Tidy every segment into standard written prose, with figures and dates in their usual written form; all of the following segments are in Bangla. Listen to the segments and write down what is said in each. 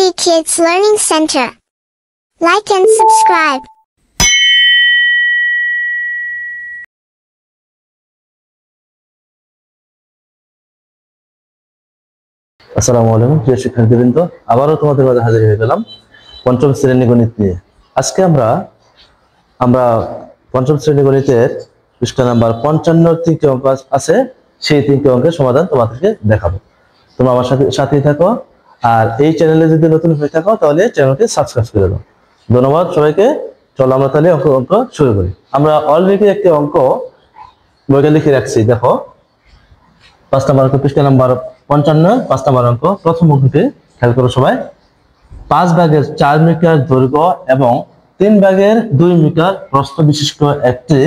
Easy Kids Learning Center. Like and subscribe. আসসালামু আলাইকুম প্রিয় শিক্ষার্থীবৃন্দ, আবারও তোমাদের মাঝে হাজির হয়ে গেলাম পঞ্চম শ্রেণী গণিত নিয়ে। আজকে আমরা পঞ্চম শ্রেণী গণিতের পৃষ্ঠা নাম্বার 55 তিনটি অঙ্ক আছে, সেই তিনটি অঙ্কের সমাধান তোমাদেরকে দেখাবো। তোমরা আমার সাথেই থাকো, আর এই চ্যানেলে যদি নতুন হয়ে থাকো তাহলে চ্যানেলটি সাবস্ক্রাইব করে দাও। ধন্যবাদ সবাইকে। চলো আমরা তাহলে অঙ্ক শুরু করি। আমরা অলরেডি একটি অঙ্ক বইটা লিখে রাখছি, দেখো 5 নম্বর অঙ্ক, পৃষ্ঠা নাম্বার 55, 5 নম্বর অঙ্ক। প্রথম অঙ্কটি খেয়াল করো সবাই। 5 ভাগের 4 মিটার দৈর্ঘ্য এবং 3 ভাগের 2 মিটার প্রস্থ বিশিষ্ট একটি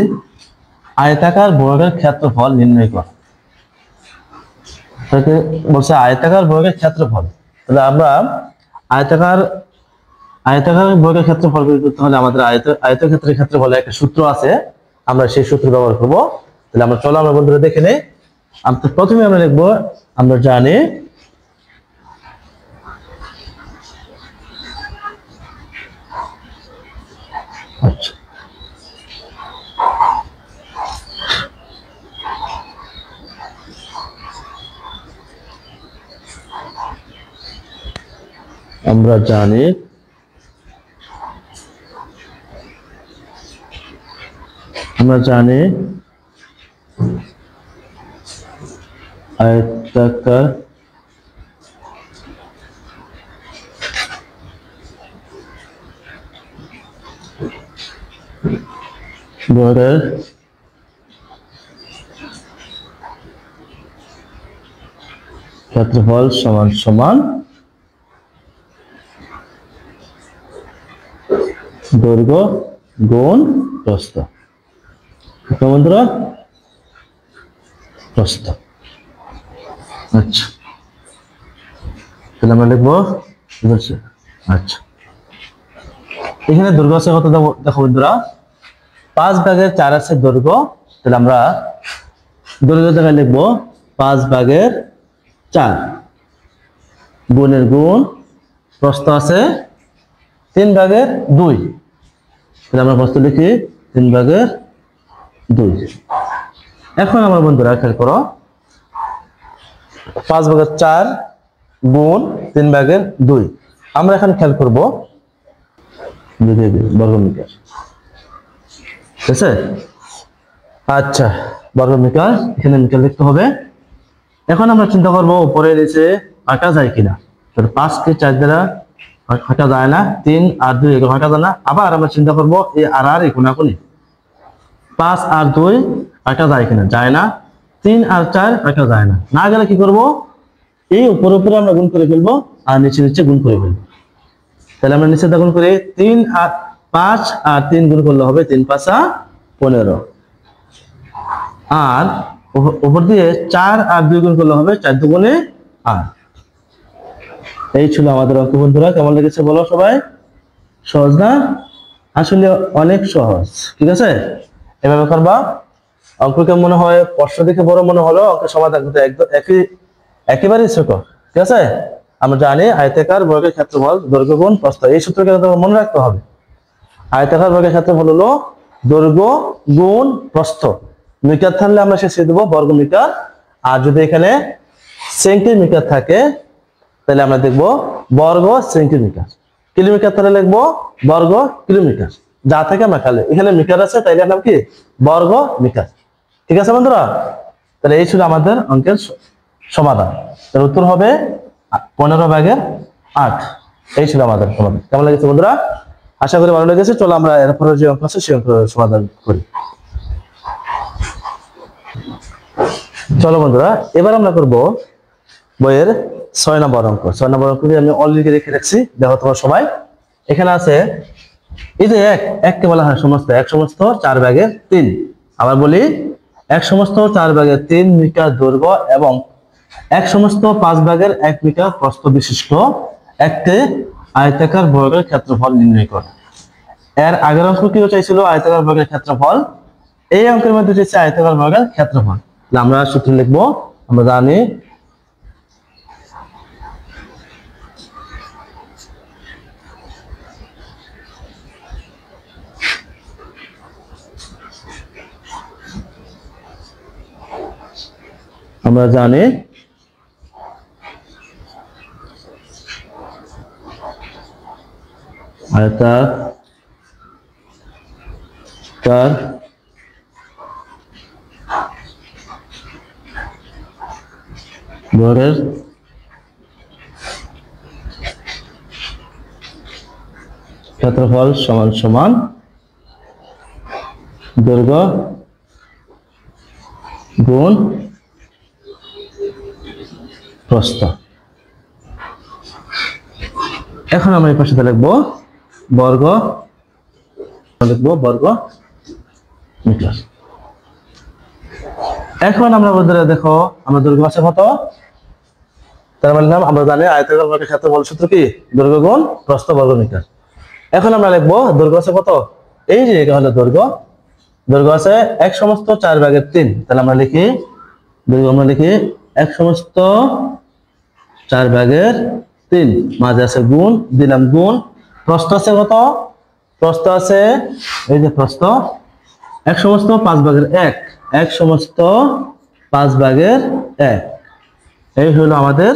আয়তাকার বর্গের ক্ষেত্রফল নির্ণয় করো। বলছে আয়তাকার বর্গের ক্ষেত্রফল। তাহলে আমরা আয়তাকার বর্গের ক্ষেত্রফল বের করতে হলে আমাদের আয়তক্ষেত্রের ক্ষেত্রফলের একটা সূত্র আছে, আমরা সেই সূত্র ব্যবহার করবো। তাহলে আমরা বন্ধুরা দেখে নেই। প্রথমে আমরা লিখবো, আমরা জানি আয়তাকার বর্গের ক্ষেত্রফল সমান সমান দৈর্ঘ্য গুণ প্রস্থ। বন্ধুরা প্রস্থ। আচ্ছা, তাহলে আমরা লিখবো। আচ্ছা, এখানে দৈর্ঘ্য আছে কত দেখো বন্ধুরা, 5 ভাগের 4 আছে দৈর্ঘ্য। তাহলে আমরা দৈর্ঘ্য জায়গায় লিখবো 5 ভাগের 4 গুণের গুণ, প্রস্থ আছে 3 ভাগের 2। তাহলে আমরা প্রস্থ লিখি 3 ভাগের 2। এখন আমার বন্ধুরা খেয়াল করো, 5 ভাগের 4 গুণ 3 ভাগের 2। আমরা এখন খেয়াল করবো বর্গমিটার, ঠিক আছে? আচ্ছা, বর্গমিটার, এখানে মিটার লিখতে হবে। এখন আমরা চিন্তা করবো উপরে নিচে কাটা যায় কিনা। 5 কে 4 দ্বারা কাটা যায় না, 3 আর 2 এগুলো কাটা যায় না। আবার আমরা চিন্তা করবো এই আর এই কোনাকুনি 5 আর 2 কাটা যায় কিনা, যায় না। 3 আর 4 কাটা যায় না, না গেলে কি করবো, এই উপরে আমরা গুণ করে ফেলবো আর নিচে গুণ করে ফেলবো। তাহলে আমরা নিচে গুণ করে 3 আর 5 আর 3 গুণ করলে হবে 3 5 15, আর উপর দিয়ে 4 আর 2 গুণ করলে হবে 4 2 8। এই ছিল আমাদের অঙ্ক বন্ধুরা। কেমন লেগেছে বলো সবাই? সহজ না? আসলে অনেক সহজ, ঠিক আছে? এভাবে করবা। অঙ্ক কেমন মনে হয়? প্রশ্ন দেখে বড় মনে হলো, অঙ্কের সমাধান কিন্তু একদম একেবারেই ছোট, ঠিক আছে? আমরা জানি আয়তাকার বর্গের ক্ষেত্রফল দৈর্ঘ্য গুণ প্রস্থ। এই সূত্রকে তোমার মনে রাখতে হবে। আয়তাকার বর্গের ক্ষেত্রফল হলো দৈর্ঘ্য গুণ প্রস্থ। মিটার থাকলে আমরা শেষে দেবো বর্গ মিটার, আর যদি এখানে সেন্টিমিটার থাকে তাহলে আমরা দেখবো বর্গ সেন্টিমিটার। কিলোমিটার তাহলে লিখবো বর্গ কিলোমিটার। যা থাকে আমরা খালি এখানে মিটার আছে, তাইলে নাম কি বর্গ মিটার, ঠিক আছে বন্ধুরা? তাহলে এই ছিল আমাদের অঙ্কের সমাধান। এর উত্তর হবে 15 ভাগের 8। এই ছিল আমাদের সমাধান। কেমন লেগেছে বন্ধুরা? আশা করি ভালো লেগেছে। চলো আমরা এরপরে যে অঙ্ক আছে সেই অঙ্ক সমাধান করি। চলো বন্ধুরা, এবার আমরা করব বইয়ের 6 নম্বর অঙ্ক। 6 নম্বর অঙ্কটি আমি অলরেডি রেখে রাখছি, দেখো তোমরা সবাই। এখানে আছে এই যে এককে বলা হয় সমস্ত, 1 সমস্ত 4 ভাগের 3। আবার বলি 1 সমস্ত 4 ভাগের 3 মিটার দৈর্ঘ্য এবং 1 সমস্ত 5 ভাগের 1 মিটার প্রস্থ বিশিষ্ট একটি আয়তাকার বর্গের ক্ষেত্রফল নির্ণয় করো। এর আগের অঙ্ক কি চাইছিল? আয়তাকার বর্গের ক্ষেত্রফল। এই অঙ্কের মধ্যে চাইছে আয়তাকার বর্গের ক্ষেত্রফল। আমরা সূত্র লিখবো, আমরা জানি আমরা জানি আয়তাকার বর্গের ক্ষেত্রফল সমান সমান দৈর্ঘ্য গুণ প্রস্থ। এখন আমরা এই পাশে লিখবো বর্গ মিটার। এখন আমরা বন্ধুরা দেখো আমরা দৈর্ঘ্য আছে কত, তার মানে আমরা জানি আয়তাকার বর্গের ক্ষেত্রফল সূত্র কি দৈর্ঘ্য গুণ প্রস্থ বর্গ মিটার। এখন আমরা লিখবো দৈর্ঘ্য আছে কত, এই যে এটা হলো দৈর্ঘ্য আছে 1 সমস্ত 4 ভাগের 3। তাহলে আমরা লিখি দৈর্ঘ্য আমরা লিখি 1 সমস্ত 4 ভাগের 3, মাঝে আছে গুণ, দিলাম গুণ। প্রস্থ আছে কত, প্রস্থ আছে এই যে প্রস্থ 1 সমস্ত 5 ভাগের 1, 1 সমস্ত 5 ভাগের 1। এই হলো আমাদের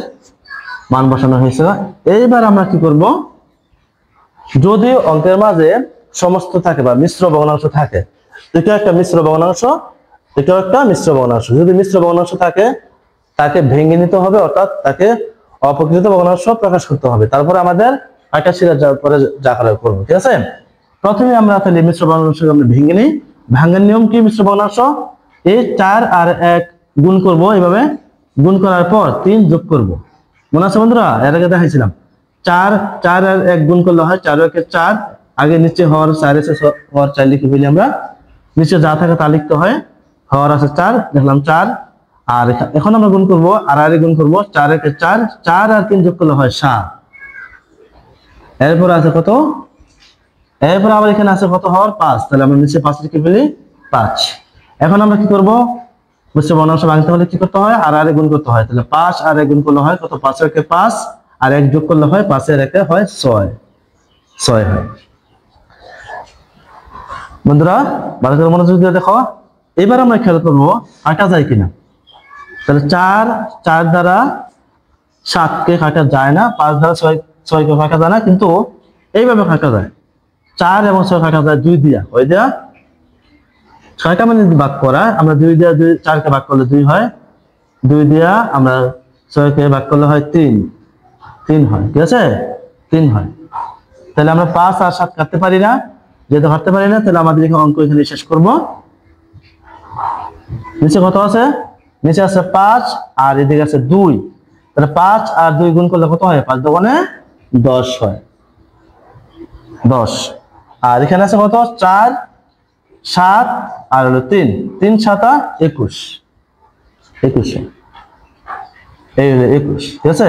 মান বসানো হয়েছে। এইবার আমরা কি করব, যদি অঙ্কের মাঝে সমস্ত থাকে বা মিশ্র ভগ্নাংশ থাকে, এটা একটা মিশ্র ভগ্নাংশ, এটাও একটা মিশ্র ভগ্নাংশ। যদি মিশ্র ভগ্নাংশ থাকে তাকে ভেঙে নিতে হবে, অর্থাৎ তাকে অপ্রকৃত ভগ্নাংশ প্রকাশ করতে হবে। তারপরে আমাদের আটা শিরা যাওয়ার পরে যা করা করবো, ঠিক আছে। প্রথমে আমরা তাহলে মিশ্র ভগ্নাংশকে আমরা ভেঙে নিই। ভাঙার নিয়ম কি, মিশ্র ভগ্নাংশ এই 4 আর 1 গুণ করব, এইভাবে গুণ করার পর 3 যোগ করব। মনে আছে বন্ধুরা, এর আগে দেখাইছিলাম 4 আর 1 গুণ করলে হয় 4 × 1 = 4। আগে নিচে হওয়ার 4 এসে হওয়ার 4 লিখে ফেলি আমরা, নিচে যা থাকে তা লিখতে হয়। হওয়ার আছে 4, দেখলাম 4। আর এখন আমরা গুণ করব আর গুণ করব 4 × 1 = 4, 4 আর 3 যোগ করলে হয় 7। এরপর আছে কত, এরপর আবার এখানে আছে কত হওয়ার 5, তাহলে আমরা নিচে 5 লিখে ফেলি 5। এখন আমরা কি করব, মিশ্র ভগ্নাংশ ভাঙতে হলে কি করতে হয়, আর গুণ করতে হয়। তাহলে 5 আর 1 গুণ করলে হয় কত, 5 × 1 = 5, আর 1 যোগ করলে হয় 5 × 1 হয় 6 হয়। বন্ধুরা ভালো করে মনোযোগ দিয়ে দেখো, এবার আমরা খেয়াল করবো কাটা যায় কিনা। তাহলে 4 দ্বারা 7 কে কাটা যায় না, 5 দ্বারা 6 কে কাটা যায় না, কিন্তু এইভাবে কাটা যায়। 4 এবং 6 কাটা যায় 2 দিয়া, ওই দিয়া 6টা মানে ভাগ করা, আমরা 2 দিয়া 4 কে ভাগ করলে 2 হয়, 2 দিয়া আমরা 6 কে ভাগ করলে হয় 3 হয়, ঠিক আছে, 3 হয়। তাহলে আমরা 5 আর 7 কাটতে পারি না, যেহেতু কাটতে পারি না তাহলে আমাদের এখানে অঙ্ক এখানে শেষ করব। নিচে কত আছে, নিচে আছে 5 আর এদিকে আছে 2, তাহলে 5 আর 2 গুণ করলে কত হয়, 5 × 2 = 10 হয়, 10। আর এখানে আছে কত, 4 7 আর হলো 3, 3 × 7 = 21, এই হলো 21, ঠিক আছে,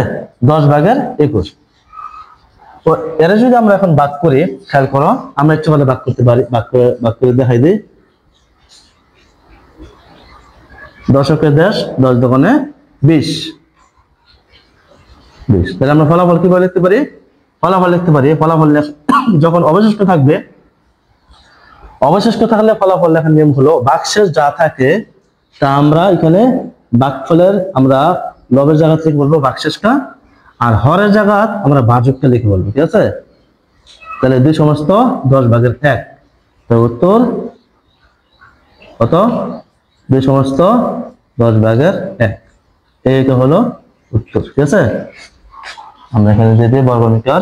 10 ভাগের 21। এরা যদি আমরা এখন ভাগ করি, খেয়াল করো, আমরা একটু ভালো ভাগ করতে পারি, ভাগ করে দেখাই দিই। 10 × 10, 10 × 2 = 20। তাহলে আমরা ফলাফল কিভাবে লিখতে পারি, ফলাফল যখন অবশিষ্ট থাকবে, অবশিষ্ট থাকলে ফলাফল লেখার নিয়ম হলো ভাগশেষ যা থাকে তা আমরা এখানে ভাগফলের আমরা লবের জায়গা থেকে বলবো ভাগশেষটা, আর হরের জায়গা আমরা ভাজকটা লিখে বলবো, ঠিক আছে। তাহলে 2 সমস্ত 10 ভাগের 1, তো উত্তর কত, 2 সমস্ত 10 ভাগের 1, এইটা হলো উত্তর, ঠিক আছে। আমরা এখানে দিয়ে দিই বর্গমিটার,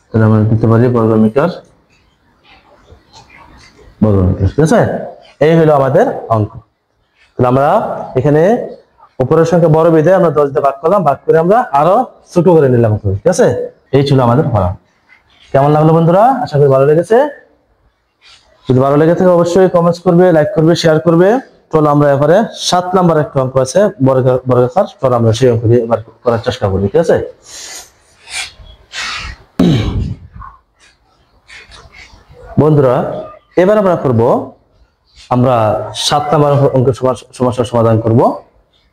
তাহলে আমরা দিতে পারি বর্গমিটার, ঠিক আছে। এই হলো আমাদের অঙ্ক। তাহলে আমরা এখানে উপরের সংখ্যা বড় বিধে আমরা 10 দিয়ে ভাগ করলাম, ভাগ করে আমরা আরো ছোট করে নিলাম, ঠিক আছে। এই ছিল আমাদের ফলাফল। কেমন লাগলো বন্ধুরা, আশা করি ভালো লেগেছে। যদি ভালো লেগে থাকে অবশ্যই কমেন্টস করবে, লাইক করবে, শেয়ার করবে। চলো আমরা এবারে 7 নাম্বার একটা অঙ্ক আছে বর্গাকার, চলো আমরা সেই অঙ্ক দিয়ে এবার করার চেষ্টা করি, ঠিক আছে। বন্ধুরা এবার আমরা করব, আমরা 7 নাম্বার অঙ্কের সমস্যার সমাধান করব।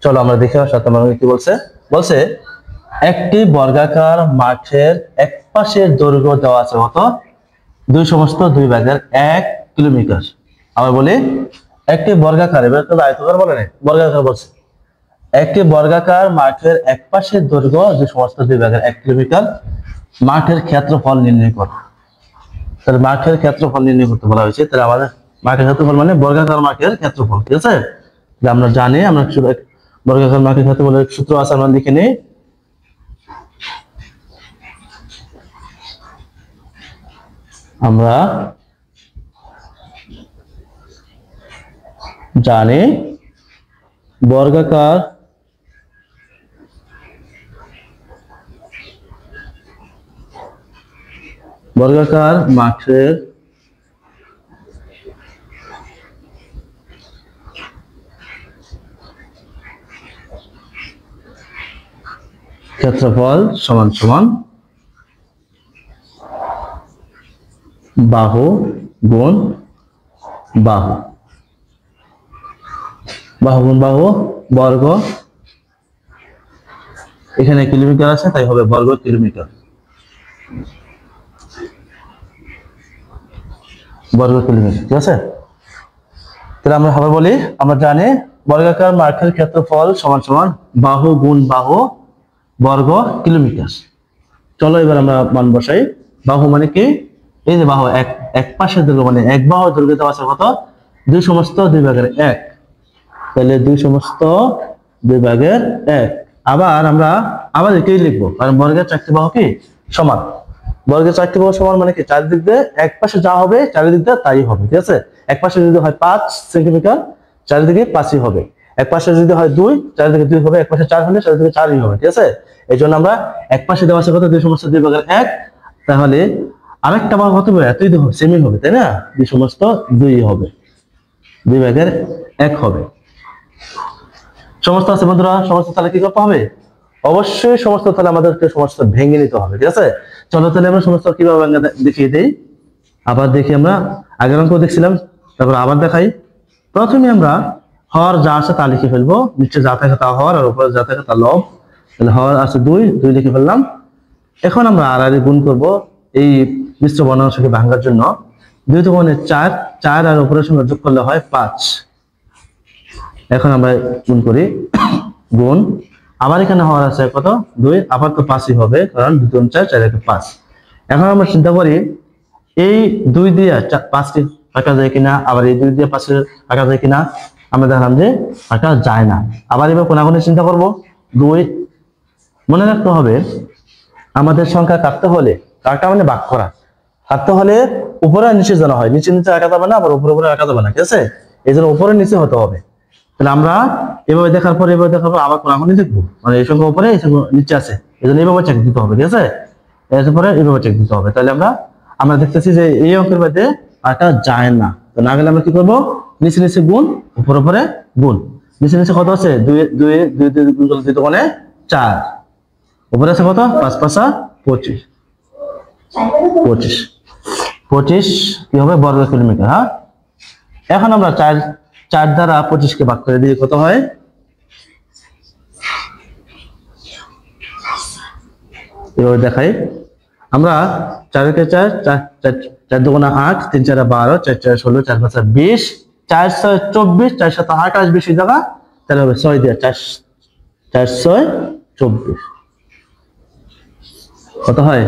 চলো আমরা দেখি 7 নাম্বার অঙ্কে কি বলছে। একটি বর্গাকার মাঠের এক পাশের দৈর্ঘ্য দেওয়া আছে কত দুই সমস্ত দুই ভাগের 1 কিলোমিটার। আবার বলি একটি বর্গাকার, এবার তো আয়তকার বলে না, বর্গাকার বলছে। একটি বর্গাকার মাঠের এক পাশের দৈর্ঘ্য দুই সমস্ত দুই ভাগের 1 কিলোমিটার। মাঠের ক্ষেত্রফল নির্ণয় করো। তাহলে মাঠের ক্ষেত্রফল নির্ণয় করতে বলা হয়েছে। তাহলে আমাদের মাঠের ক্ষেত্রফল মানে বর্গাকার মাঠের ক্ষেত্রফল, ঠিক আছে? আমরা জানি, আমরা বর্গাকার মাঠের ক্ষেত্রফলের সূত্র আছে, আমরা লিখে নিই। আমরা জানি বর্গাকার মাঠের ক্ষেত্রফল সমান সমান বাহু গুণ বাহু, বাহু গুণ বাহু বর্গ, এখানে কিলোমিটার আছে তাই হবে বর্গ কিলোমিটার, বর্গ কিলোমিটার, ঠিক আছে? তাহলে আমরা আবার বলি, আমরা জানি বর্গাকার মাঠের ক্ষেত্রফল সমান সমান বাহু গুণ বাহু বর্গ কিলোমিটার। চলো এবার আমরা মান বসাই। বাহু মানে কি? এই যে বাহু এক পাশের দৈর্ঘ্য, মানে এক বাহুর দৈর্ঘ্য দেওয়া আছে কত? দুই সমস্ত দুই ভাগের 1। তাহলে দুই সমস্ত দুই ভাগের 1। আবার আমরা আবার এটাই লিখবো, কারণ বর্গের 4টি বাহু কি সমান। বর্গের 4টি বাহু সমান মানে কি? চারিদিক দিয়ে এক পাশে যা হবে চারিদিক দিয়ে তাই হবে, ঠিক আছে? এক পাশে যদি হয় 5 সেন্টিমিটার, চারিদিকে 5ই হবে। এক পাশে যদি হয় 2, চারিদিকে 2 হবে। এক পাশে 4 হলে চারিদিকে 4ই হবে, ঠিক আছে? এই জন্য আমরা এক পাশে দেওয়া আছে কত? দুই সমস্ত দুই ভাগের 1। তাহলে আরেকটা বাহু কত হবে? এতই হবে, সেমই হবে, তাই না? দুই সমস্ত 2 হবে, দুই ভাগের 1 হবে। সমস্ত আছে বন্ধুরা, সমস্ত তাহলে কি করতে হবে? অবশ্যই সমস্ত তাহলে আমাদেরকে সমস্ত ভেঙে নিতে হবে, ঠিক আছে? চলো তাহলে আমরা সমস্ত কিভাবে ভেঙে দেখিয়ে দিই। আবার দেখি, আমরা আগের অঙ্ক দেখছিলাম, তারপর আবার দেখাই। প্রথমে আমরা হর যা আছে তা লিখে ফেলবো, নিচে যা থাকে তা হর, আর উপরে যা থাকে তা লব। তাহলে হর আছে 2 লিখে ফেললাম। এখন আমরা আর গুণ করবো এই মিশ্র বর্ণাংশকে ভাঙার জন্য। 2 দুগুণে 4, 4 আর উপরের সঙ্গে যোগ করলে হয় 5। এখন আমরা গুণ করি, গুণ। আবার এখানে হর আছে কত? 2, আবার তো 5ই হবে, কারণ 2 গুণ 4, 4 একে 5। এখন আমরা চিন্তা করি এই 2 দিয়ে 5টি কাটা যায় কিনা, আবার এই 2 দিয়ে 5 কাটা যায় কিনা। আমরা দেখলাম যে কাটা যায় না। আবার এবার কোনাগুনি চিন্তা করব। 2 মনে রাখতে হবে, আমাদের সংখ্যা কাটতে হলে, কাটা মানে ভাগ করা, কাটতে হলে উপরে আর নিচে জানা হয়, নিচে নিচে রাখা যাবে না, আবার উপরে উপরে রাখা যাবে না, ঠিক আছে? এই জন্য উপরে নিচে হতে হবে। তাহলে আমরা এভাবে দেখার পর আবার কোনাগুনি দেখবো, মানে এই সংখ্যা উপরে এই সংখ্যা নিচে আছে, এই জন্য এভাবে চেক দিতে হবে, ঠিক আছে? এরপরে এভাবে চেক দিতে হবে। তাহলে আমরা দেখতেছি যে এই অঙ্কের মধ্যে কাটা যায় না। তো না গেলে আমরা কি করবো? নিচে নিচে গুণ, উপরে উপরে গুণ। নিচে নিচে কত আছে? 2 গুণ করলে 2 দুগুণে 4, উপরে আছে কত? 5 5 25, 25 কি হবে? বর্গ কিলোমিটার। হ্যাঁ, এখন আমরা 4 দ্বারা 25 কে ভাগ করে দিয়ে কত হয়? এভাবে দেখাই আমরা। 4 কে 4, 4 দুগুণে 8, 3 4 12, 4 4 16, 4 5 20, 4 6 24, 4 7 28 বেশি জায়গা, তাহলে হবে 6 দিয়ে 4 6 24। কত হয়?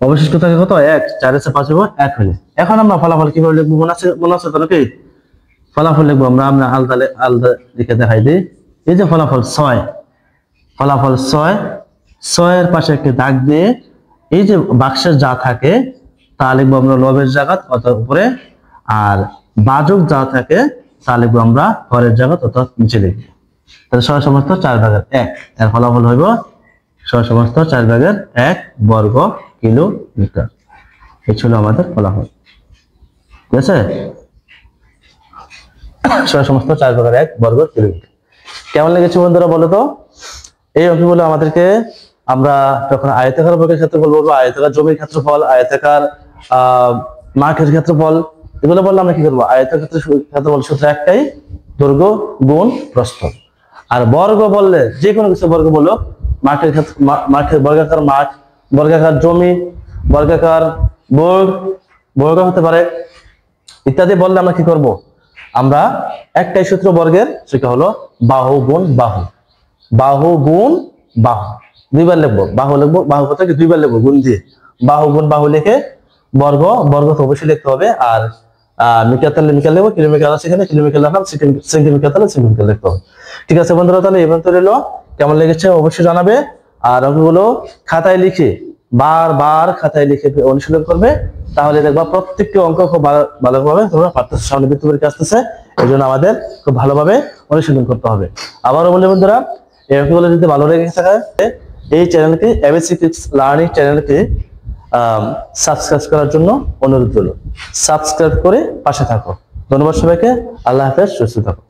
অবশিষ্ট থাকে কত? 1। 4 এর 5 হবে 1 হলে। এখন আমরা ফলাফল কিভাবে লিখবো? মনে আছে তো নাকি? ফলাফল লিখবো আমরা আলাদা লিখে দেখাই দিই। এই যে ফলাফল 6, ফলাফল 6, 6 এর পাশে একটি দাগ দিয়ে এই যে বাক্সের যা থাকে তা লিখবো আমরা লবের জায়গা অর্থাৎ উপরে, আর বাজক যা থাকে তা লিখবো আমরা হরের জায়গা অর্থাৎ নিচে লিখবো। তাহলে 6 সমস্ত 4 ভাগের 1, এর ফলাফল হইব 6 সমস্ত 4 ভাগের 1 বর্গ কিলোমিটার। এই ছিল আমাদের ফলাফল, ঠিক আছে? 6 সমস্ত 4 ভাগের 1 বর্গ কিলোমিটার। কেমন লেগেছে বন্ধুরা বলো তো? এই অঙ্কগুলো আমাদেরকে, আমরা যখন আয়তাকার বর্গের ক্ষেত্রফল বলবো, আয়তাকার জমির ক্ষেত্রফল, আয়তাকার মাঠের ক্ষেত্রফল, এগুলো বললে আমরা কি করবো? আয়তাকার ক্ষেত্রফল সূত্র একটাই, দৈর্ঘ্য গুণ প্রস্থ। আর বর্গ বললে যে কোনো কিছু বর্গ বলো, মাঠের বর্গাকার মাঠ, বর্গাকার জমি, বর্গাকার বর্গ হতে পারে ইত্যাদি বললে আমরা কি করব? আমরা একটাই সূত্র বর্গের, সেটা হলো বাহু গুণ বাহু। বাহু গুণ বাহু দুইবার লিখবো, বাহু লিখবো, বাহু কথাকে দুইবার লিখবো গুণ দিয়ে। বাহু গুণ বাহু লিখে বর্গ তো অবশ্যই লিখতে হবে। আর মিটার তাহলে মিটার লিখবো, কিলোমিটার আছে এখানে কিলোমিটার লিখলাম, সেন্টিমিটার তাহলে সেন্টিমিটার লিখতে হবে। ঠিক আছে বন্ধুরা, তাহলে এই পর্যন্ত রইলো। কেমন লেগেছে অবশ্যই জানাবে। আর অঙ্কগুলো খাতায় লিখে বারবার খাতায় লিখে অনুশীলন করবে, তাহলে দেখবা প্রত্যেকটি অঙ্ক খুব ভালোভাবে তোমরা পারতেছো। সামনে বৃত্তি পরীক্ষা আসতেছে, এই জন্য আমাদের খুব ভালোভাবে অনুশীলন করতে হবে। আবারও বলি বন্ধুরা, এই অঙ্কগুলো যদি ভালো লেগে থাকে এই চ্যানেলকে এবিসি কিডস লার্নিং চ্যানেলকে সাবস্ক্রাইব করার জন্য অনুরোধ রইল। সাবস্ক্রাইব করে পাশে থাকো। ধন্যবাদ সবাইকে। আল্লাহ হাফেজ, সুস্থ থাকো।